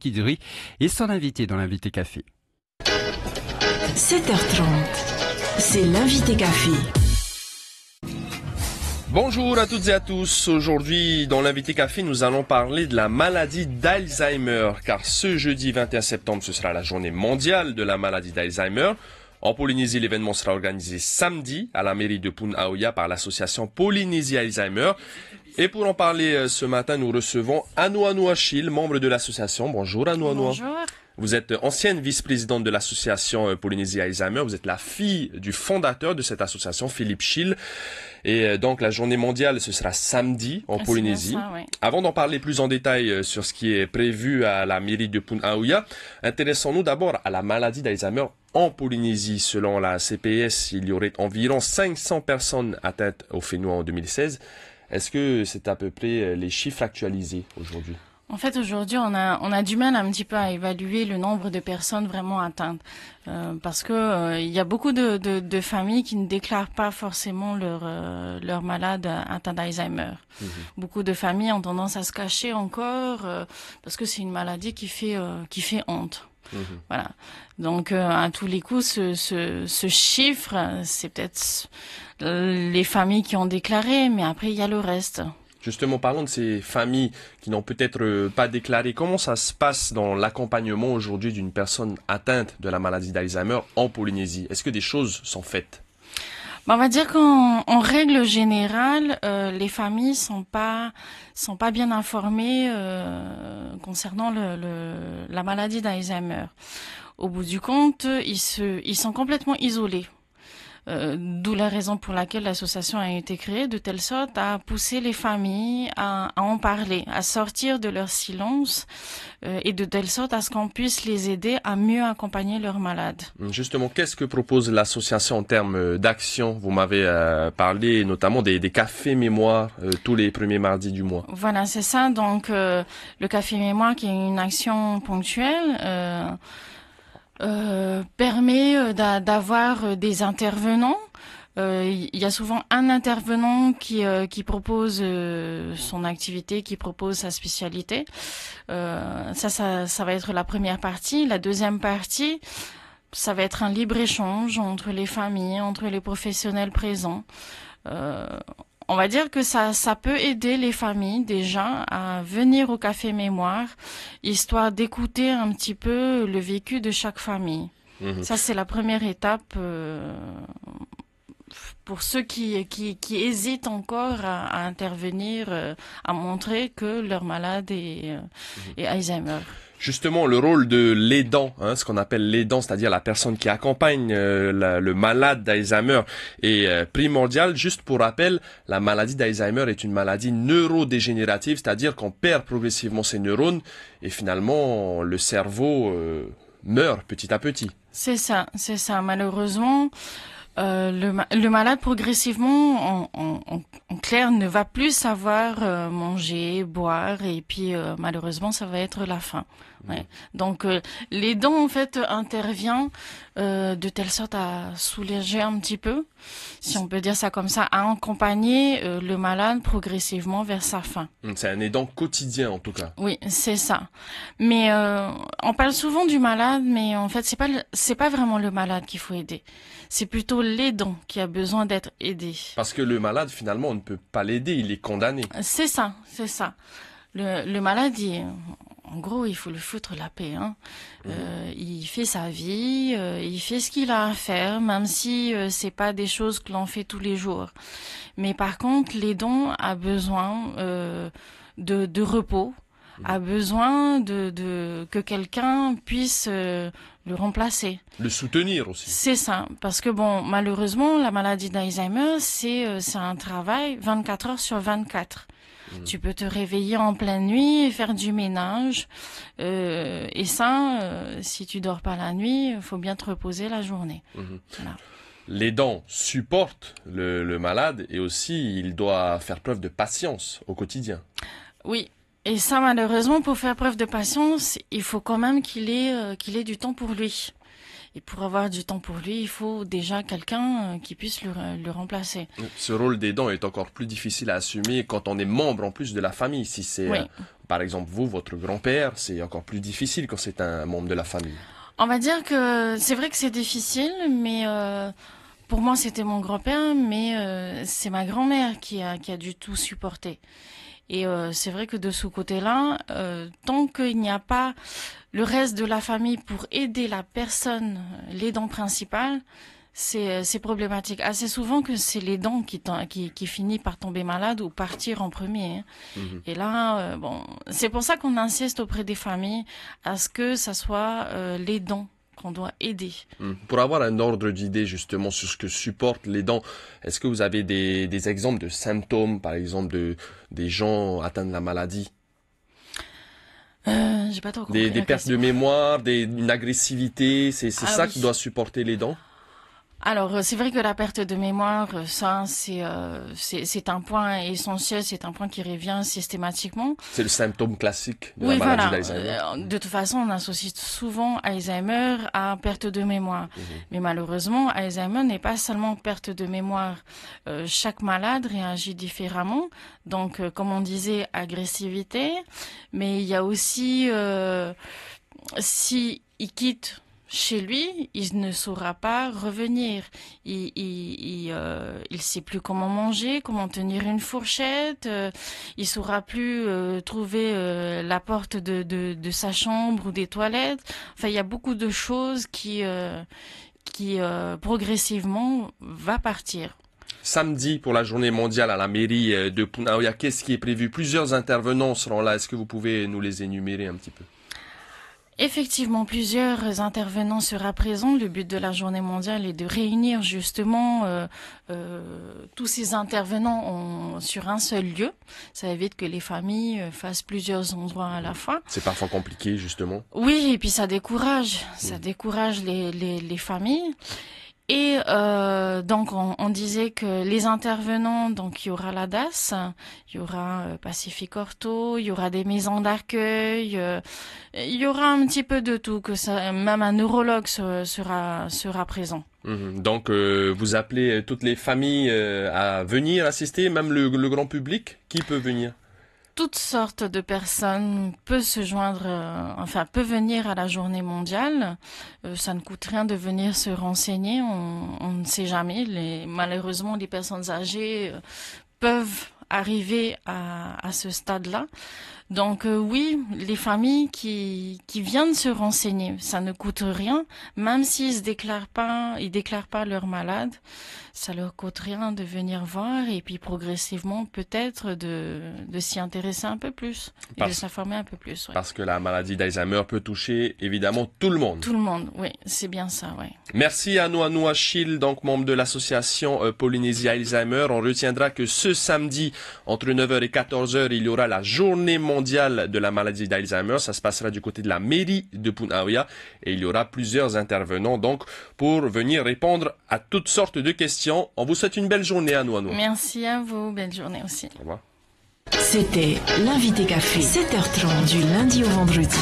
Kidri et son invité dans l'invité café. 7h30, c'est l'invité café. Bonjour à toutes et à tous. Aujourd'hui, dans l'invité café, nous allons parler de la maladie d'Alzheimer, car ce jeudi 21 septembre, ce sera la journée mondiale de la maladie d'Alzheimer. En Polynésie, l'événement sera organisé samedi à la mairie de Punaoya par l'association Polynésie Alzheimer. Et pour en parler ce matin, nous recevons Anou Achille, membre de l'association. Bonjour Anou. Bonjour. Vous êtes ancienne vice-présidente de l'association Polynésie Alzheimer. Vous êtes la fille du fondateur de cette association, Philippe Chil. Et donc la journée mondiale, ce sera samedi en Polynésie. Ça, oui. Avant d'en parler plus en détail sur ce qui est prévu à la mairie de Punaoya, intéressons-nous d'abord à la maladie d'Alzheimer en Polynésie. Selon la CPS, il y aurait environ 500 personnes atteintes au phénomène en 2016. Est-ce que c'est à peu près les chiffres actualisés aujourd'hui? En fait, aujourd'hui, on a du mal un petit peu à évaluer le nombre de personnes vraiment atteintes, parce que il y a beaucoup de familles qui ne déclarent pas forcément leur malade atteint d'Alzheimer. Beaucoup de familles ont tendance à se cacher encore, parce que c'est une maladie qui fait honte. Voilà. Donc, à tous les coups, ce chiffre, c'est peut-être les familles qui ont déclaré, mais après, il y a le reste. Justement, parlons de ces familles qui n'ont peut-être pas déclaré. Comment ça se passe dans l'accompagnement aujourd'hui d'une personne atteinte de la maladie d'Alzheimer en Polynésie? Est-ce que des choses sont faites? On va dire qu'en règle générale, les familles sont pas bien informées concernant la maladie d'Alzheimer. Au bout du compte, ils sont complètement isolés. D'où la raison pour laquelle l'association a été créée, de telle sorte à pousser les familles à en parler, à sortir de leur silence, et de telle sorte à ce qu'on puisse les aider à mieux accompagner leurs malades. Justement, qu'est-ce que propose l'association en termes d'action? Vous m'avez parlé notamment des cafés mémoire tous les premiers mardis du mois. Voilà, c'est ça. Donc, le café mémoire qui est une action ponctuelle, permet d'avoir des intervenants. Il y a souvent un intervenant qui propose son activité, qui propose sa spécialité. Ça va être la première partie. La deuxième partie, ça va être un libre-échange entre les familles, entre les professionnels présents. On va dire que ça peut aider les familles déjà à venir au café mémoire, histoire d'écouter un petit peu le vécu de chaque famille. Ça, c'est la première étape pour ceux qui hésitent encore à intervenir, à montrer que leur malade est Alzheimer. Justement, le rôle de l'aidant, ce qu'on appelle l'aidant, c'est-à-dire la personne qui accompagne le malade d'Alzheimer, est primordial. Juste pour rappel, la maladie d'Alzheimer est une maladie neurodégénérative, c'est-à-dire qu'on perd progressivement ses neurones et finalement le cerveau meurt petit à petit. C'est ça. Malheureusement, le malade progressivement, en clair, ne va plus savoir manger, boire, et puis malheureusement, ça va être la fin. Ouais. Donc, l'aidant en fait intervient de telle sorte à soulager un petit peu, si on peut dire ça comme ça, à accompagner le malade progressivement vers sa fin. C'est un aidant quotidien en tout cas. Oui, c'est ça. Mais on parle souvent du malade, mais en fait, c'est pas vraiment le malade qu'il faut aider. C'est plutôt l'aidant qui a besoin d'être aidé. Parce que le malade, finalement, on ne peut pas l'aider, il est condamné. C'est ça. Le malade, en gros, il faut le foutre la paix. Il fait sa vie, il fait ce qu'il a à faire, même si c'est pas des choses que l'on fait tous les jours. Mais par contre, l'aidant a besoin de repos, a besoin que quelqu'un puisse le remplacer. Le soutenir aussi. C'est ça, parce que malheureusement, la maladie d'Alzheimer, c'est un travail 24 heures sur 24. Tu peux te réveiller en pleine nuit et faire du ménage. Et ça, si tu dors pas la nuit, il faut bien te reposer la journée. Voilà. L'aidant supporte le malade et aussi il doit faire preuve de patience au quotidien. Oui. Et ça, malheureusement, pour faire preuve de patience, il faut quand même qu'il ait du temps pour lui. Et pour avoir du temps pour lui, il faut déjà quelqu'un qui puisse le remplacer. Ce rôle d'aidant est encore plus difficile à assumer quand on est membre en plus de la famille. Si c'est, Oui. par exemple, vous, votre grand-père, c'est encore plus difficile quand c'est un membre de la famille. On va dire que c'est vrai que c'est difficile, mais pour moi c'était mon grand-père, mais c'est ma grand-mère qui a dû tout supporter. Et c'est vrai que de ce côté-là, tant qu'il n'y a pas le reste de la famille pour aider la personne, l'aidant principal, c'est problématique. Assez souvent que c'est l'aidant qui finit par tomber malade ou partir en premier. Hein. Mhm. Et là, bon, c'est pour ça qu'on insiste auprès des familles à ce que ça soit l'aidant qu'on doit aider. Pour avoir un ordre d'idée justement sur ce que supportent les dents, est-ce que vous avez des exemples de symptômes, par exemple, des gens atteints de la maladie? J'ai pas trop compris Des la pertes de question. mémoire, une agressivité, c'est Ah ça oui. qui doit supporter les dents? Alors, c'est vrai que la perte de mémoire, ça, c'est un point essentiel, c'est un point qui revient systématiquement. C'est le symptôme classique de Oui, la maladie voilà. d'Alzheimer. De toute façon, on associe souvent Alzheimer à perte de mémoire. Mais malheureusement, Alzheimer n'est pas seulement perte de mémoire. Chaque malade réagit différemment. Donc, comme on disait, agressivité. Mais il y a aussi, si il quitte chez lui, il ne saura pas revenir. Il sait plus comment manger, comment tenir une fourchette. Il saura plus trouver la porte de sa chambre ou des toilettes. Enfin, il y a beaucoup de choses qui progressivement va partir. Samedi, pour la journée mondiale à la mairie de Punaoya, qu'est-ce qui est prévu? Plusieurs intervenants seront là. Est-ce que vous pouvez nous les énumérer un petit peu? Effectivement, plusieurs intervenants seront présents. Le but de la journée mondiale est de réunir justement tous ces intervenants sur un seul lieu. Ça évite que les familles fassent plusieurs endroits à la fois. C'est parfois compliqué, justement. Oui, et puis ça décourage les familles. Et donc on disait que les intervenants, donc il y aura la DAS, il y aura Pacific Ortho, il y aura des maisons d'accueil, il y aura un petit peu de tout, que ça, même un neurologue sera présent. Donc, vous appelez toutes les familles à venir assister, même le grand public. Qui peut venir? Toutes sortes de personnes peuvent se joindre, peuvent venir à la journée mondiale. Ça ne coûte rien de venir se renseigner. On ne sait jamais. Malheureusement, les personnes âgées peuvent arriver à ce stade-là. Donc oui, les familles qui viennent se renseigner, ça ne coûte rien, même s'ils déclarent pas leur malade, ça leur coûte rien de venir voir et puis progressivement peut-être de s'y intéresser un peu plus et de s'informer un peu plus. Ouais. Parce que la maladie d'Alzheimer peut toucher évidemment tout le monde. Tout le monde, oui, c'est bien ça, oui. Merci à Noanou Achille, donc membre de l'association Polynésie Alzheimer. On retiendra que ce samedi, entre 9h et 14h, il y aura la journée mondiale de la maladie d'Alzheimer. Ça se passera du côté de la mairie de Punaoya et il y aura plusieurs intervenants donc pour venir répondre à toutes sortes de questions. On vous souhaite une belle journée à Noanou. Merci à vous, belle journée aussi. Au revoir. C'était l'invité café, 7h30 du lundi au vendredi.